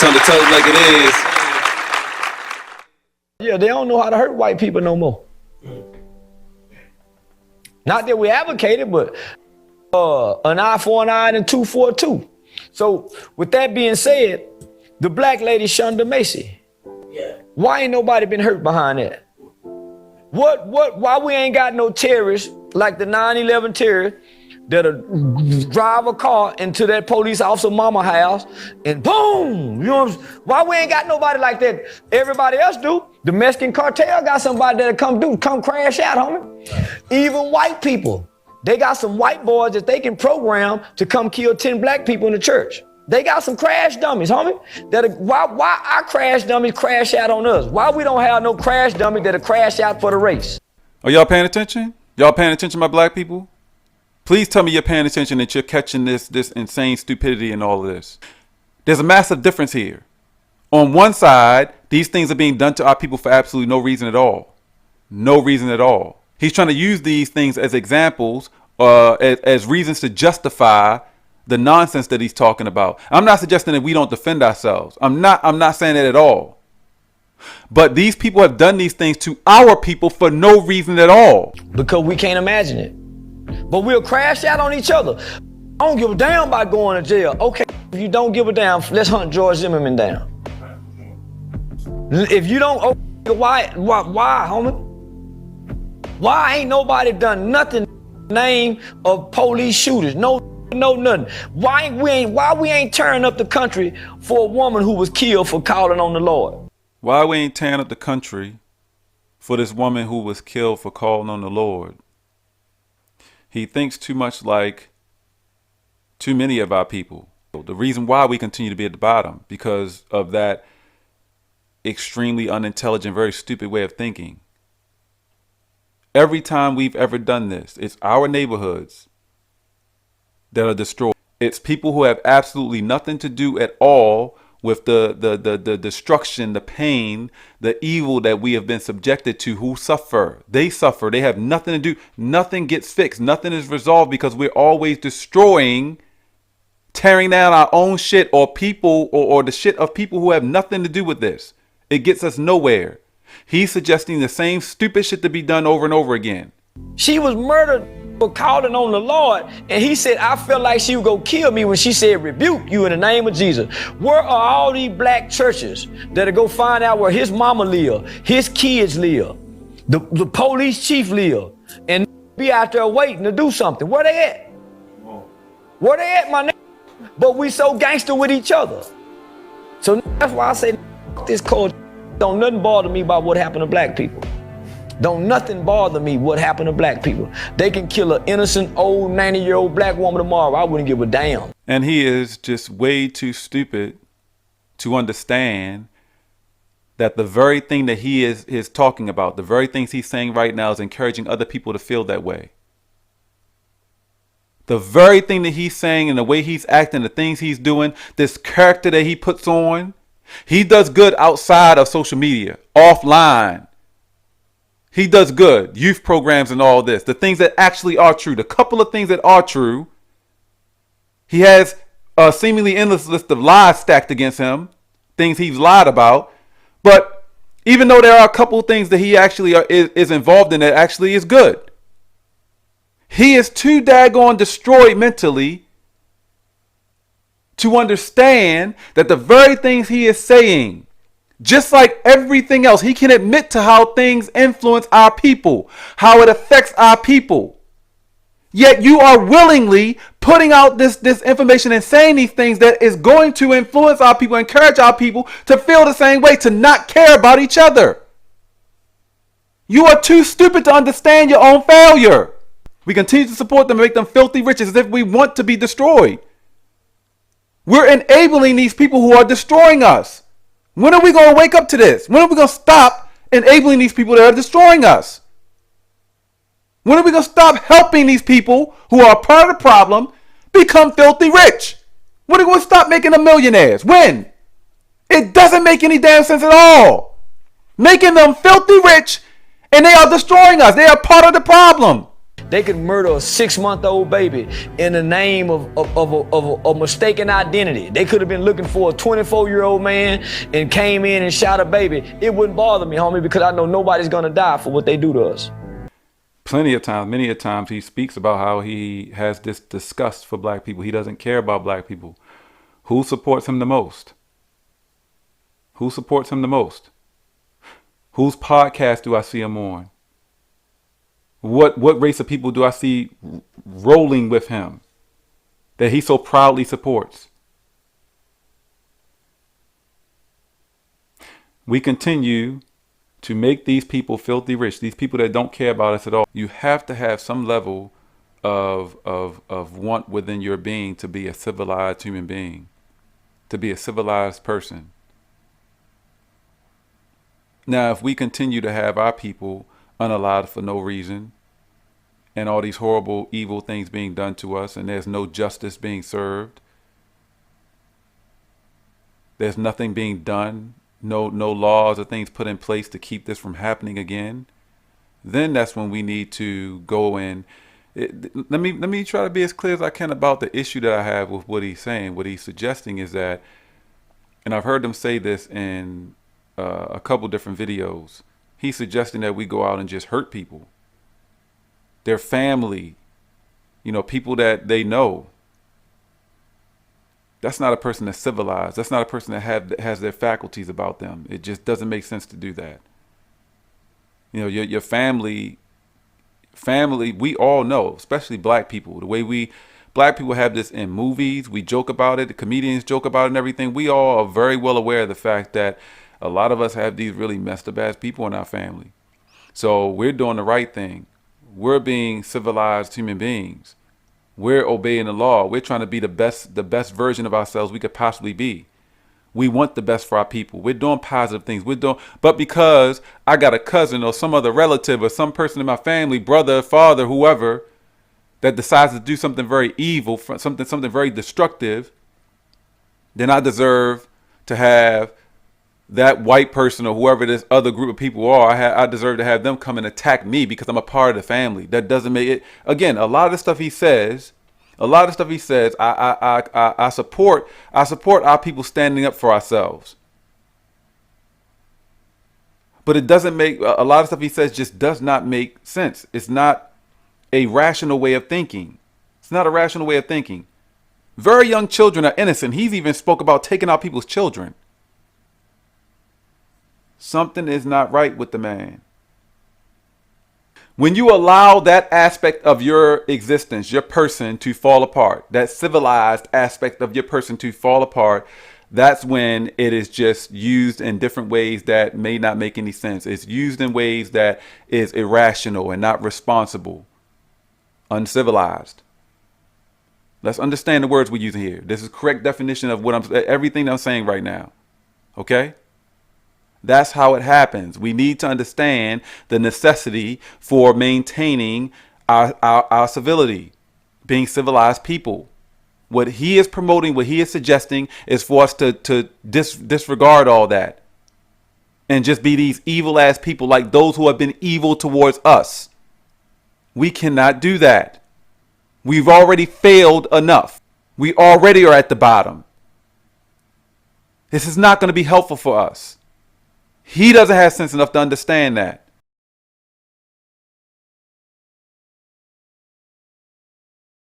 Time to tell it like it is. Yeah, they don't know how to hurt white people no more. Not that we advocate it, but an eye for an eye and a tooth for a tooth. So with that being said, the black lady Shonda Macy. Yeah. Why ain't nobody been hurt behind that? Why we ain't got no terrorists like the 9/11 terrorists that'll drive a car into that police officer mama house and boom, you know what I'm saying? Why we ain't got nobody like that? Everybody else do. The Mexican cartel got somebody that'll come crash out, homie. Even white people, they got some white boys that they can program to come kill 10 black people in the church. They got some crash dummies, homie. Why our crash dummies crash out on us? Why we don't have no crash dummy that'll crash out for the race? Are y'all paying attention? Y'all paying attention, my black people? Please tell me you're paying attention, that you're catching this insane stupidity and all of this. There's a massive difference here. On one side, these things are being done to our people for absolutely no reason at all. No reason at all. He's trying to use these things as examples, as reasons to justify the nonsense that he's talking about. I'm not suggesting that we don't defend ourselves. I'm not saying that at all. But these people have done these things to our people for no reason at all. Because we can't imagine it. But we'll crash out on each other. I don't give a damn about going to jail. Okay, if you don't give a damn, let's hunt George Zimmerman down. If you don't, why, homie? Why ain't nobody done nothing in the name of police shooters? No, nothing. Why we ain't tearing up the country for a woman who was killed for calling on the Lord? Why we ain't tearing up the country for this woman who was killed for calling on the Lord? He thinks too much like too many of our people. The reason why we continue to be at the bottom, because of that extremely unintelligent, very stupid way of thinking. Every time we've ever done this, it's our neighborhoods that are destroyed. It's people who have absolutely nothing to do at all with the destruction, the pain, the evil that we have been subjected to, who suffer. They suffer. They have nothing to do. Nothing gets fixed. Nothing is resolved because we're always destroying, tearing down our own shit or people or the shit of people who have nothing to do with this. It gets us nowhere. He's suggesting the same stupid shit to be done over and over again. She was murdered for calling on the Lord, and he said, I felt like she would go kill me when she said, rebuke you in the name of Jesus. Where are all these black churches that'll go find out where his mama live, his kids live, the police chief live, and be out there waiting to do something? Where they at? Where they at, my nigga? But we so gangster with each other. So that's why I say this culture. Don't nothing bother me about what happened to black people. Don't nothing bother me what happened to black people. They can kill an innocent old 90-year-old black woman tomorrow. I wouldn't give a damn. And he is just way too stupid to understand that the very thing that he is talking about, the very things he's saying right now, is encouraging other people to feel that way. The very thing that he's saying and the way he's acting, the things he's doing, this character that he puts on, he does good outside of social media, offline. He does good, youth programs and all this, the things that actually are true, the couple of things that are true. He has a seemingly endless list of lies stacked against him, things he's lied about. But even though there are a couple of things that he actually is involved in that actually is good, he is too daggone destroyed mentally to understand that the very things he is saying, just like everything else, he can admit to how things influence our people, how it affects our people. Yet you are willingly putting out this information and saying these things that is going to influence our people, encourage our people to feel the same way, to not care about each other. You are too stupid to understand your own failure. We continue to support them and make them filthy rich as if we want to be destroyed. We're enabling these people who are destroying us. When are we going to wake up to this? When are we going to stop enabling these people that are destroying us? When are we going to stop helping these people who are part of the problem become filthy rich? When are we going to stop making them millionaires? When? It doesn't make any damn sense at all. Making them filthy rich, and they are destroying us. They are part of the problem. They could murder a 6-month-old baby in the name of a mistaken identity. They could have been looking for a 24-year-old man and came in and shot a baby. It wouldn't bother me, homie, because I know nobody's gonna die for what they do to us. Plenty of times, many a times, he speaks about how he has this disgust for black people. He doesn't care about black people. Who supports him the most? Who supports him the most? Whose podcast do I see him on? What race of people do I see rolling with him that he so proudly supports? We continue to make these people filthy rich, these people that don't care about us at all. You have to have some level of want within your being to be a civilized human being, to be a civilized person. Now, if we continue to have our people unalive for no reason, and all these horrible, evil things being done to us, and there's no justice being served, there's nothing being done, no laws or things put in place to keep this from happening again, then that's when we need to go in. Let me try to be as clear as I can about the issue that I have with what he's saying. What he's suggesting is that, and I've heard him say this in a couple different videos, he's suggesting that we go out and just hurt people, their family, people that they know. That's not a person that's civilized. That's not a person that has their faculties about them. It just doesn't make sense to do that. Your family, we all know, especially black people, the way black people have this in movies. We joke about it. The comedians joke about it and everything. We all are very well aware of the fact that a lot of us have these really messed up ass people in our family. So we're doing the right thing. We're being civilized human beings. We're obeying the law. We're trying to be the best version of ourselves we could possibly be. We want the best for our people. We're doing positive things. But because I got a cousin or some other relative or some person in my family, brother, father, whoever, that decides to do something very evil, something very destructive, then I deserve to have that white person or whoever this other group of people are, I deserve to have them come and attack me because I'm a part of the family. That doesn't make it. Again, a lot of the stuff he says, I support our people standing up for ourselves. But it doesn't make, a lot of stuff he says just does not make sense. It's not a rational way of thinking. It's not a rational way of thinking. Very young children are innocent. He's even spoke about taking out people's children. Something is not right with the man. When you allow that aspect of your existence, your person, to fall apart, that civilized aspect of your person to fall apart, that's when it is just used in different ways that may not make any sense. It's used in ways that is irrational and not responsible, uncivilized. Let's understand the words we're using here. This is correct definition of everything I'm saying right now. Okay? That's how it happens. We need to understand the necessity for maintaining our civility, being civilized people. What he is promoting, what he is suggesting is for us to disregard all that and just be these evil ass people like those who have been evil towards us. We cannot do that. We've already failed enough. We already are at the bottom. This is not going to be helpful for us. He doesn't have sense enough to understand that.